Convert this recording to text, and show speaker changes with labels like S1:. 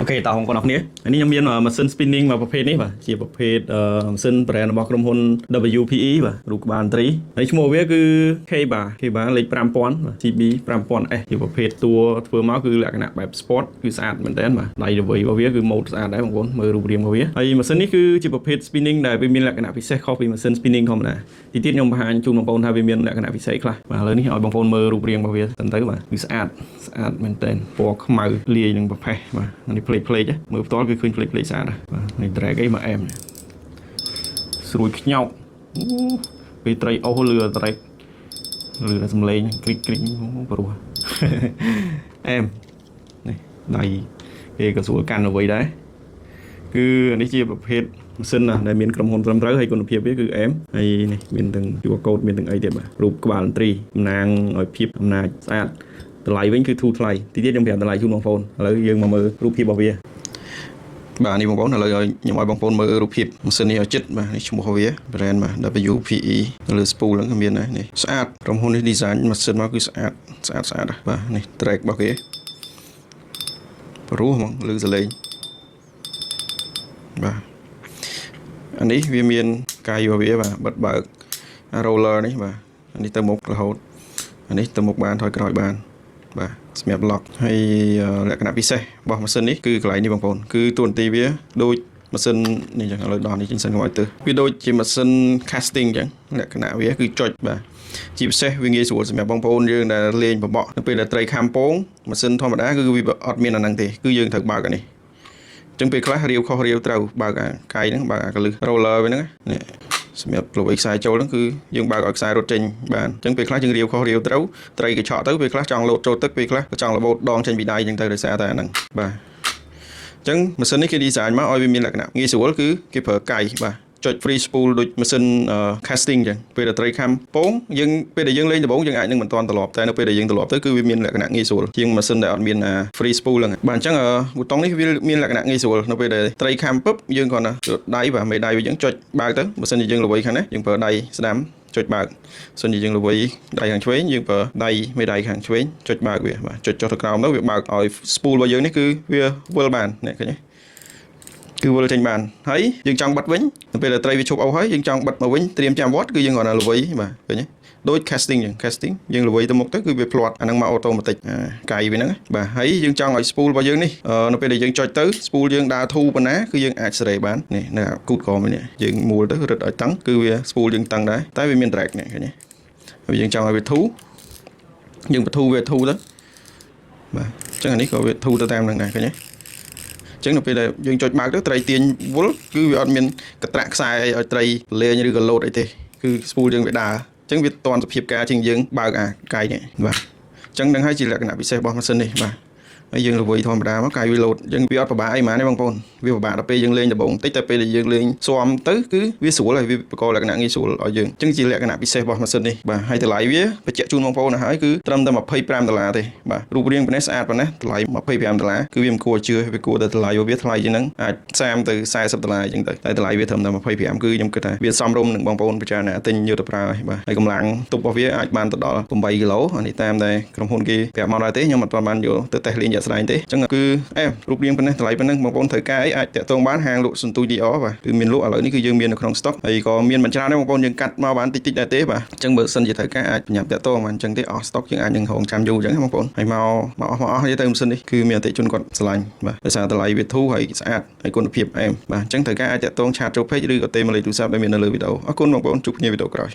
S1: Ok តើបងប្អូនអរគ្នានេះខ្ញុំមានម៉ាស៊ីន spinning មួយប្រភេទនេះបាទជាប្រភេទម៉ាស៊ីន brand របស់ក្រុមហ៊ុន WPE បាទរូបក្បាលត្រីហើយឈ្មោះវាគឺ K-bar លេខ5000បាទ GB 5000S ជាប្រភេទតួធ្វើមកគឺលក្ខណៈបែប sport គឺស្អាតមែនតើបាទដៃល្វីរបស់វាគឺ mode ស្អាតដែរបងប្អូនមើលរូបរាងរបស់វាហើយម៉ាស៊ីននេះគឺជាប្រភេទ spinning ដែលវាមានលក្ខណៈពិសេសខុសពីម៉ាស៊ីន spinning ធម្មតាទីទៀតខ្ញុំបង្ហាញជូនបងប្អូនថាវាមានលក្ខណៈពិសេសខ្លះបាទឥឡូវនេះឲ្យបងប្អូនមើលរូបរាងរបស់វាសិនទៅបាទគឺស្អាតមែនតើពណ៌ខ្មៅលាយនឹងប្រផេះបាទនេះផ្លេកមើលផ្ទាល់គឺឃើញផ្លេកស្អាតបាទនេះ drag អីមកអែមស្រួយខ្ញោកពេលត្រីអូសលឺ drag លឺសំឡេងគ្រីកព្រោះអែមនេះដៃគេក៏ស្រួលកាន់អ្វីដែរគឺនេះជាប្រភេទម៉ាស៊ីនណាដែលមានក្រុមហ៊ុនត្រឹមត្រូវហើយគុណភាពវាគឺអែមហើយនេះមានទាំង QR code មានទាំងអីទៀតបាទរូបក្បាលមន្ត្រីតំណាងឲ្យភាពអំណាចស្អាតតម្លៃវិញគឺធូរថ្លៃទីទៀតខ្ញុំប្រាប់តម្លៃជូនបងប្អូនឥឡូវយើងមកមើលរូបភាពរបស់វាបាទនេះបងប្អូនឥឡូវខ្ញុំឲ្យបងប្អូនមើលរូបភាពម៉ាស៊ីននេះឲ្យចិត្តបាទនេះឈ្មោះរបស់វា brand បាទ WPE នៅលើ spool ហ្នឹងក៏មានដែរនេះស្អាតក្រុមហ៊ុននេះ design ម៉ាស៊ីនមកគឺស្អាតបាទនេះ track របស់គេព្រោះហ្មងលើសលេងបាទអានេះវាមានកាយរបស់វាបាទបិទបើក roller នេះបាទអានេះទៅមុខរហូតអានេះទៅមុខបានថយក្រោយបានបាទសម្រាប់ lock ហើយលក្ខណៈពិសេសរបស់ម៉ាស៊ីននេះគឺកន្លែងនេះបងប្អូនគឺតួនាទីវាដូចម៉ាស៊ីននេះចឹងឥឡូវដល់នេះចេញសិនខ្ញុំឲ្យទៅវាដូចជាម៉ាស៊ីន casting ចឹងលក្ខណៈវាគឺចុចបាទជាពិសេសវាងាយស្រួលសម្រាប់បងប្អូនយើងដែលលេងបបក់នៅពេលដែលត្រីខាំពងម៉ាស៊ីនធម្មតាគឺវាអត់មានអាហ្នឹងទេគឺយើងត្រូវបើកអានេះអញ្ចឹងពេលខ្លះរាវខុសរាវត្រូវបើកអាកាយហ្នឹងបើកអាកលឹះ roller វាហ្នឹងនេះសម្រាប់លុបខ្សែចូលហ្នឹងគឺយើងបើកឲ្យខ្សែរត់ចេញបានអញ្ចឹងពេលខ្លះយើងរាវខុសរាវត្រូវត្រីកញ្ឆក់ទៅពេលខ្លះចង់លោតចូលទឹកពេលខ្លះក៏ចង់របូតដងចេញពីដៃអញ្ចឹងទៅដោយសារតែអាហ្នឹងបាទអញ្ចឹងម៉ាស៊ីននេះគេ design មកឲ្យវាមានលក្ខណៈងាយស្រួលគឺគេប្រើកាយបាទចុច free spool ដូចម៉ាស៊ីន casting អញ្ចឹងពេលដែលត្រីខាំពងយើងពេលដែលយើងលេងដំបូងយើងអាចនឹងមិនទាន់ត្រឡប់តែនៅពេលដែលយើងត្រឡប់ទៅគឺវាមានលក្ខណៈងាយស្រួលជាងម៉ាស៊ីនដែលអត់មាន free spool ហ្នឹងបាទអញ្ចឹងប៊ូតុងនេះវាមានលក្ខណៈងាយស្រួលនៅពេលដែលត្រីខាំពឹបយើងគ្រាន់តែដៃបាទមេដៃវាយើងចុចបើកទៅម៉ាស៊ីនយើងល្វីខាងនេះយើងប្រើដៃស្ដាំចុចបើកសិនជាយើងល្វីដៃខាងឆ្វេងយើងប្រើដៃមេដៃខាងឆ្វេងចុចបើកវាបាទចុចចុះទៅក្រោមទៅវាបើកឲ្យ spool របស់យើងនេះគឺវាវិលបាននេះឃើញទេគឺវិលចេញបានហើយយើងចង់បិទវិញទៅពេលដែលត្រីវាឈប់អស់ហើយយើងចង់បិទមកវិញត្រៀមចាំវត្តគឺយើងគ្រាន់តែល្វីបាទឃើញទេដូច casting ចឹង casting យើងល្វីទៅមុខទៅគឺវាផ្លាត់អាហ្នឹងមកអូតូម៉ាទិកកាយវាហ្នឹងបាទហើយយើងចង់ឲ្យ spool របស់យើងនេះនៅពេលដែលយើងចុចទៅ spool យើងដើរធូរប៉ុណ្ណាគឺយើងអាចសេរីបាននេះនៅគូតក្រមនេះយើងមួលទៅរឹតឲ្យតឹងគឺវា spool យើងតឹងដែរតែវាមាន drag នេះឃើញទេហើយយើងចង់ឲ្យវាធូរយើងបធូរវាធូរទៅបាទអញ្ចឹងអានេះក៏វាធូរទៅតាមហ្នឹងដែរឃើញទេចឹងនៅពេលដែលយើងចុចបើកទៅត្រីទាញវល់គឺវាអត់មានកត្រាក់ខ្សែឲ្យត្រីលេងឬក៏លោតអីទេគឺ spool យើងវាដើរអញ្ចឹងវាតន់សភាពការជាងយើងបើកអាកាយនេះបាទអញ្ចឹងនឹងហើយជាលក្ខណៈពិសេសរបស់ម៉ាស៊ីននេះបាទហើយយើងល្វីធម្មតាមកកាយវាលោតអញ្ចឹងវាអត់ពិបាកអីហ្មងទេបងប្អូនវាពិបាកដល់ពេលយើងលេងដំបូងតិចតែពេលដែលយើងលេងស៊ាំទៅគឺវាស្រួលហើយវាបង្កលក្ខណៈងាយស្រួលឲ្យយើងអញ្ចឹងជាលក្ខណៈពិសេសរបស់ម៉ាស៊ីននេះបាទហើយតម្លៃវាបញ្ជាក់ជូនបងប្អូនទៅហើយគឺត្រឹមតែ$25ទេបាទរូបរាងប៉ុណ្ណេះស្អាតប៉ុណ្ណេះតម្លៃ$25គឺវាមិនគួរជឿវាគួរតែតម្លៃរបស់វាថ្លៃជាងហ្នឹងអាច$30ទៅ$40អញ្ចឹងទៅតែតម្លៃវាត្រឹមតែ25គឺខ្ញុំគិតថាវាសមរម្យនឹងបងប្អូនពិចារណាទិញយកទៅប្រើហើយបាទហើយកម្លាំងទប់របស់វាអាចបានទៅដល់8គីឡូអានេះតាមតែក្រុមហ៊ុនគេប្រាប់មកដែរទេខ្ញុំអត់ទាន់បានយកទៅតេស្តលេងជាក់ស្ដែងទេអញ្ចឹងគឺរូបរាងប៉ុណ្ណេះតម្លៃប៉ុណ្ណឹងបងប្អូនត្រូវការអីអាចតាក់ទងបានហាងលក់សន្ទូច DR បាទគឺមានលក់ឥឡូវនេះគឺយើងមាននៅក្នុង stock ហើយក៏មានមិនច្រើនទេបងប្អូនយើងកាត់មកបានតិចដែរទេបាទអញ្ចឹងបើសិនជាត្រូវការអាចបញ្ញាប់តាក់ទងបានអញ្ចឹងទេអស់ stock យើងអាចនឹងរងចាំយូរអញ្ចឹងបងប្អូនហើយមកអស់និយាយទៅម៉ាស៊ីននេះគឺមានអតិថិជនគាត់ស្រឡាញ់បាទដោយសារតម្លៃវាធូរហើយស្អាតហើយគុណភាពអែមបាទអញ្ចឹងត្រូវការអាចតាក់ទងឆាតចូល page ឬក៏ទេមកលេខទូរស័ព្ទដែលមាននៅលើវីដេអូអរគុណបងប្អូនជួបគ្នាវីដេអូក្រោយ